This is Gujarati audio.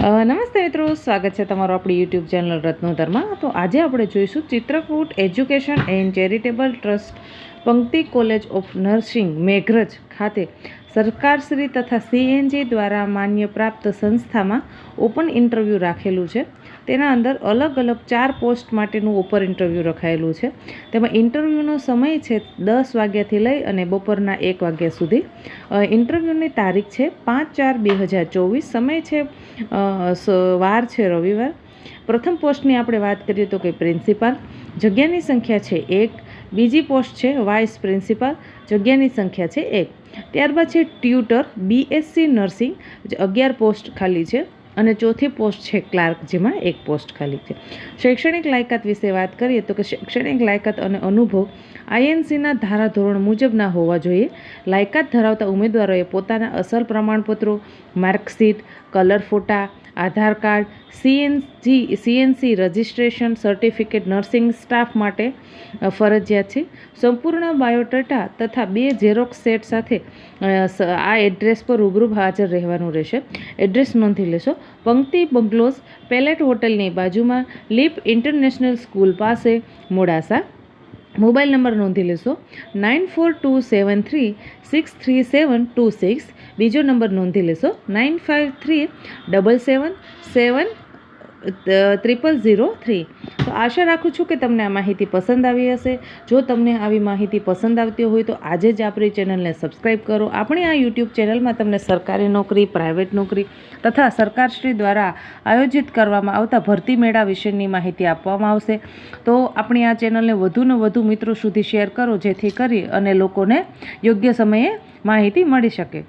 નમસ્તે મિત્રો, સ્વાગત છે તમારું આપણી યુટ્યુબ ચેનલ રત્નોતરમાં. તો આજે આપણે જોઈશું Chitrakoot education and charitable trust પંક્તિ કોલેજ ઓફ નર્સિંગ મેઘરજ ખાતે સરકારશ્રી તથા CNG દ્વારા માન્ય પ્રાપ્ત સંસ્થામાં ઓપન ઇન્ટરવ્યૂ રાખેલું છે. તેના અંદર અલગ અલગ 4 પોસ્ટ માટેનું ઓપન ઇન્ટરવ્યૂ રખાયેલું છે. તેમાં ઇન્ટરવ્યૂનો સમય છે 10 વાગ્યાથી લઈ અને બપોરના 1 વાગ્યા સુધી. ઇન્ટરવ્યૂની તારીખ છે 5/4/2024. સમય છે વાર છે રવિવાર. પ્રથમ પોસ્ટની આપણે વાત કરીએ તો કે પ્રિન્સિપાલ, જગ્યાની સંખ્યા છે 1. બીજી પોસ્ટ છે વાઇસ પ્રિન્સિપાલ, જગ્યાની સંખ્યા છે 1. ત્યારબાદ છે ટ્યુટર BSc નર્સિંગ, 11 પોસ્ટ ખાલી છે. અને ચોથી પોસ્ટ છે ક્લાર્ક, જેમાં 1 પોસ્ટ ખાલી છે. શૈક્ષણિક લાયકાત વિશે વાત કરીએ તો કે શૈક્ષણિક લાયકાત અને અનુભવ INCના ધારાધોરણ મુજબના હોવા જોઈએ. લાયકાત ધરાવતા ઉમેદવારોએ પોતાના અસલ પ્રમાણપત્રો, માર્કશીટ, કલર ફોટા, Aadhaar card, CNC registration certificate nursing staff માટે ફરજિયાત છે. સંપૂર્ણ બાયોડેટા તથા 2 ઝેરોક્સ સેટ સાથે આ એડ્રેસ પર રૂબરૂ હાજર રહેવાનું રહેશે. એડ્રેસ નોંધી લેશો: પંક્તિ બંગલોઝ, પેલેટ હોટલની બાજુમાં, લીપ ઇન્ટરનેશનલ સ્કૂલ પાસે, મોડાસા. મોબાઈલ નંબર નોંધી લેશો: 9427363726. બીજો નંબર નોંધી લેશો: 9537770003. તો આશા રાખું છું કે તમને આ માહિતી પસંદ આવી હશે. જો તમને આવી માહિતી પસંદ આવતી હોય તો આજે જ આપણી ચેનલને સબસ્ક્રાઈબ કરો. આપણી આ યુટ્યુબ ચેનલમાં તમને સરકારી નોકરી, પ્રાઇવેટ નોકરી તથા સરકારશ્રી દ્વારા આયોજિત કરવામાં આવતા ભરતી મેળા વિશેની માહિતી આપવામાં આવશે. તો આપણી આ ચેનલને વધુને વધુ મિત્રો સુધી શેર કરો, જેથી કરી અને લોકોને યોગ્ય સમયે માહિતી મળી શકે.